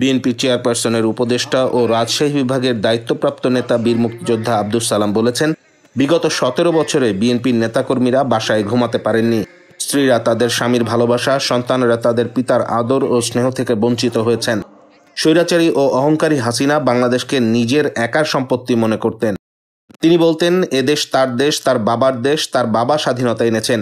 BNP চেয়ারপারসনের উপদেষ্টা ও রাজশাহী বিভাগের দায়িত্বপ্রাপ্ত নেতা বীর মুক্তিযোদ্ধা আব্দুস সালাম বলেছেন, বিগত 17 বছরে বিএনপির নেতাকর্মীরা বাসায় ঘুমাতে পারেননি। স্ত্রীরা তাদের স্বামীর ভালোবাসা, সন্তানেরা তাদের পিতার আদর ও স্নেহ থেকে বঞ্চিত হয়েছেন। স্বৈরাচারী ও অহংকারী হাসিনা বাংলাদেশকে নিজের একার সম্পত্তি মনে করতেন। তিনি বলতেন, এদেশ তার দেশ, তার বাবার দেশ, তার বাবা স্বাধীনতা এনেছেন।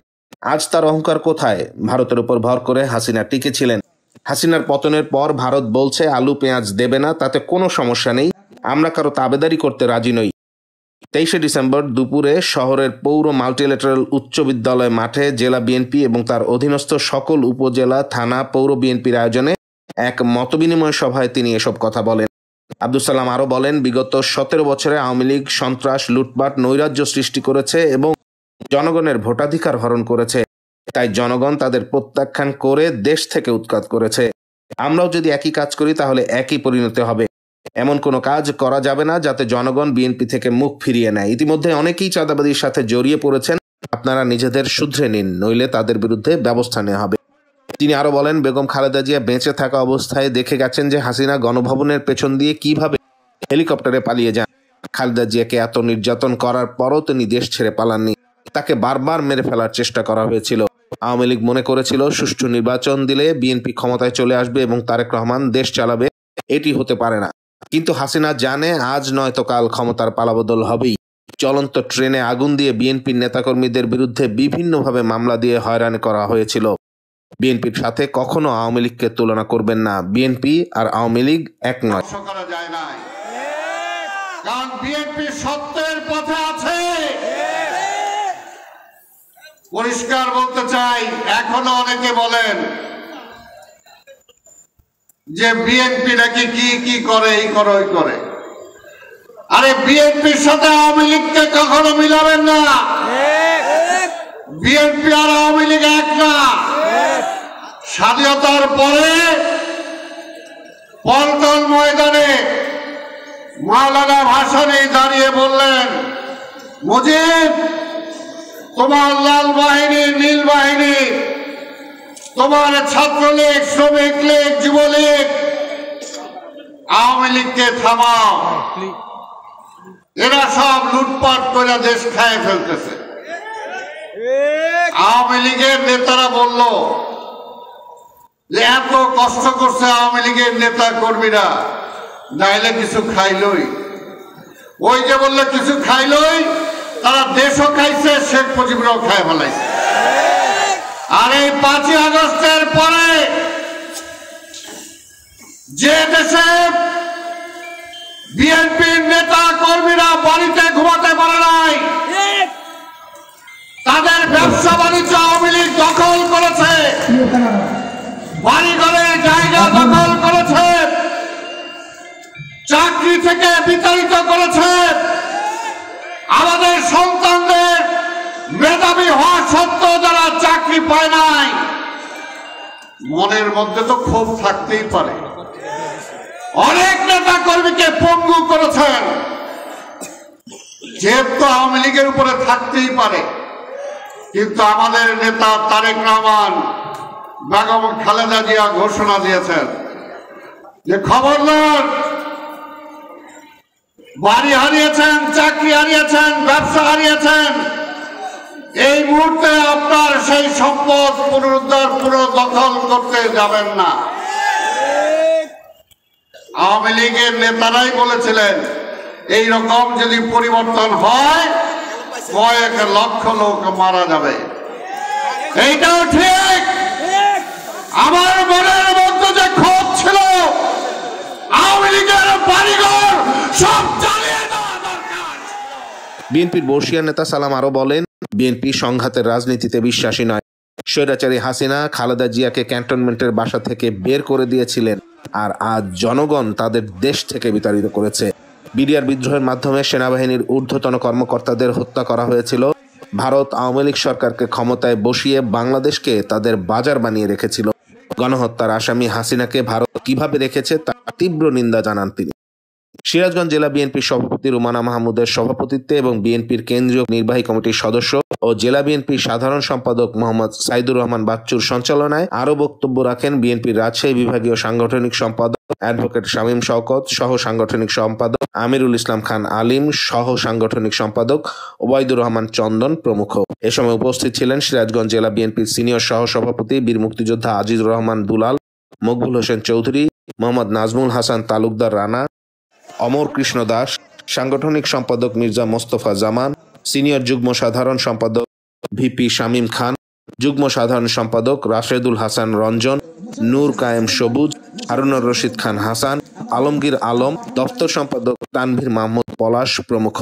আজ তার অহংকার কোথায়? ভারতের উপর ভর করে হাসিনা টিকেছিলেন। হাসিনার পতনের পর ভারত বলছে আলু পেঁয়াজ দেবে না, তাতে কোনো সমস্যা নেই, আমরা কারো তাবেদারি করতে রাজি নই। 23 ডিসেম্বর দুপুরে শহরের পৌর মাল্টিল্যাটারাল উচ্চ বিদ্যালয় মাঠে জেলা বিএনপি এবং তার অধীনস্থ সকল উপজেলা, থানা, পৌর বিএনপির আয়োজনে এক মতবিনিময় সভায় তিনি এসব কথা বলেন। আব্দুস সালাম আরও বলেন, বিগত 17 বছরে আওয়ামী লীগ সন্ত্রাস, লুটপাট, নৈরাজ্য সৃষ্টি করেছে এবং জনগণের ভোটাধিকার হরণ করেছে। তাই জনগণ তাদের প্রত্যাখ্যান করে দেশ থেকে উৎখাত করেছে। আমরাও যদি একই কাজ করি তাহলে একই পরিণতি হবে। এমন কোনো কাজ করা যাবে না যাতে জনগণ বিএনপি থেকে মুখ ফিরিয়ে নেয়। ইতিমধ্যে অনেকেই চাঁদাবাজির সাথে জড়িয়ে পড়েছেন, আপনারা নিজেদের শুধরে নিন, নইলে তাদের বিরুদ্ধে ব্যবস্থা নেওয়া হবে। তিনি আরো বলেন, বেগম খালেদা জিয়া বেঁচে থাকা অবস্থায় দেখে গেছেন যে হাসিনা গণভবনের পেছন দিয়ে কিভাবে হেলিকপ্টারে পালিয়ে যান। খালেদা জিয়াকে এত নির্যাতন করার পরও তিনি দেশ ছেড়ে পালাননি। তাকে বারবার মেরে ফেলার চেষ্টা করা হয়েছিল। আওয়ামী লীগ মনে করেছিল সুষ্ঠু নির্বাচন দিলে বিএনপি ক্ষমতায় চলে আসবে এবং তারেক রহমান দেশ চালাবে। এটি হতে পারে না। কিন্তু হাসিনা জানে আজ নয়তো কাল ক্ষমতার পালাবদল হবেই। চলন্ত ট্রেনে আগুন দিয়ে বিএনপির নেতাকর্মীদের বিরুদ্ধে বিভিন্নভাবে মামলা দিয়ে হয়রানি করা হয়েছিল। বিএনপির সাথে কখনো আওয়ামী লীগকে তুলনা করবেন না। বিএনপি আর আওয়ামী লীগ এক নয়। কারণ বিএনপি সত্যের পথে আছে। পরিষ্কার বলতে চাই, এখনো অনেকে বলেন যে বিএনপি নাকি কি কি করে, এই করে ওই করে। আরে বিএনপির সাথে আওয়ামী লীগকে কখনো মিলাবেন না। বিএনপি আর আওয়ামী লীগ এক না। স্বাধীনতার পরে পল্টন ময়দানে মাওলানা ভাসানী দাঁড়িয়ে বললেন, মুজিব, তোমার লাল বাহিনী, নীল বাহিনী, তোমার ছাত্রলীগ, শ্রমিক লীগ, যুবলীগ, আওয়ামী লীগকে থামাও, এরা সব লুটপাট করে দেশ খায় ফেলতেছে। আওয়ামী লীগের নেতারা বলল যে এত কষ্ট করছে আওয়ামী লীগের নেতা কর্মীরা, নাইলে কিছু খাইলই। ওই যে বললে কিছু খাইলই, তারা দেশও খাইছে, শেখ মুজিবরাও খায় ফেলাইছে। আর এই 5ই আগস্টের পরে যে দেশে বিএনপির নেতা কর্মীরা বাড়িতে ঘুমাতে পারে নাই, তাদের ব্যবসা বাণিজ্য আওয়ামী লীগ দখল করেছে, বাড়িঘরের জায়গা দখল করেছে, চাকরি থেকে বিতাড়িত করেছে। আমাদের সন্তানদের মেধাবী হওয়া সত্ত্বেও যারা চাকরি পায় নাই, মনের মধ্যে তো ক্ষোভ থাকতেই পারে। অনেক নেতা কর্মীকে পঙ্গু করেছেন, যেহেতু আওয়ামী লীগের উপরে থাকতেই পারে। কিন্তু আমাদের নেতা তারেক রহমান, বেগম খালেদা জিয়া ঘোষণা দিয়েছেন যে খবরদার, বাড়ি হারিয়েছেন, চাকরি হারিয়েছেন, ব্যবসা হারিয়েছেন, এই মুহূর্তে আপনার সেই সম্পদ পুনরুদ্ধার, পুনর্দখল করতে যাবেন না। আওয়ামী লীগের নেতারাই বলেছিলেন এই রকম যদি পরিবর্তন হয় কয়েক লক্ষ লোক মারা যাবে। এইটাও ঠিক। আমার মনের মধ্যে যে ক্ষোভ ছিল, আওয়ামী লীগের বাড়িঘর সব জ্বালিয়ে দেওয়া দরকার। বিএনপির বর্ষিয়ান নেতা সালাম আরো বলেন, বিএনপি সংঘাতের রাজনীতিতে বিশ্বাসী নয়। স্বৈরাচারী হাসিনা খালেদা জিয়াকে ক্যান্টনমেন্টের বাসা থেকে বের করে দিয়েছিলেন, আর আজ জনগণ তাদের দেশ থেকে বিতাড়িত করেছে। বিডিআর বিদ্রোহের মাধ্যমে সেনাবাহিনীর ঊর্ধ্বতন কর্মকর্তাদের হত্যা করা হয়েছিল। ভারত আওয়ামী লীগ সরকারকে ক্ষমতায় বসিয়ে বাংলাদেশকে তাদের বাজার বানিয়ে রেখেছিল। গণহত্যার আসামি হাসিনাকে ভারত কিভাবে রেখেছে তার তীব্র নিন্দা জানান তিনি। সিরাজগঞ্জ জেলা বিএনপির সভাপতি রুমানা মাহমুদের সভাপতিত্বে এবং বিএনপির কেন্দ্রীয় নির্বাহী কমিটির সদস্য ও জেলা বিএনপির সাধারণ সম্পাদক মোহাম্মদ সাইদুর রহমান বাচ্চুর সঞ্চালনায় আরও বক্তব্য রাখেন বিএনপির রাজশাহী বিভাগীয় সাংগঠনিক সম্পাদক অ্যাডভোকেট শামীম শওকত, সহ সাংগঠনিক সম্পাদক আমিরুল ইসলাম খান আলিম, সহ সাংগঠনিক সম্পাদক ওবায়দুর রহমান চন্দন প্রমুখ। এ সময় উপস্থিত ছিলেন সিরাজগঞ্জ জেলা বিএনপির সিনিয়র সহ সভাপতি বীর মুক্তিযোদ্ধা আজিজুর রহমান দুলাল, মকবুল হোসেন চৌধুরী, মোহাম্মদ নাজমুল হাসান তালুকদার রানা, অমর কৃষ্ণ দাস, সাংগঠনিক সম্পাদক মির্জা মোস্তফা জামান, সিনিয়র যুগ্ম সাধারণ সম্পাদক ভিপি শামীম খান, যুগ্ম সাধারণ সম্পাদক রাশেদুল হাসান রঞ্জন, নূর কায়েম সবুজ, হারুনুর রশিদ খান হাসান, আলমগীর আলম, দপ্তর সম্পাদক তানভীর মাহমুদ পলাশ প্রমুখ।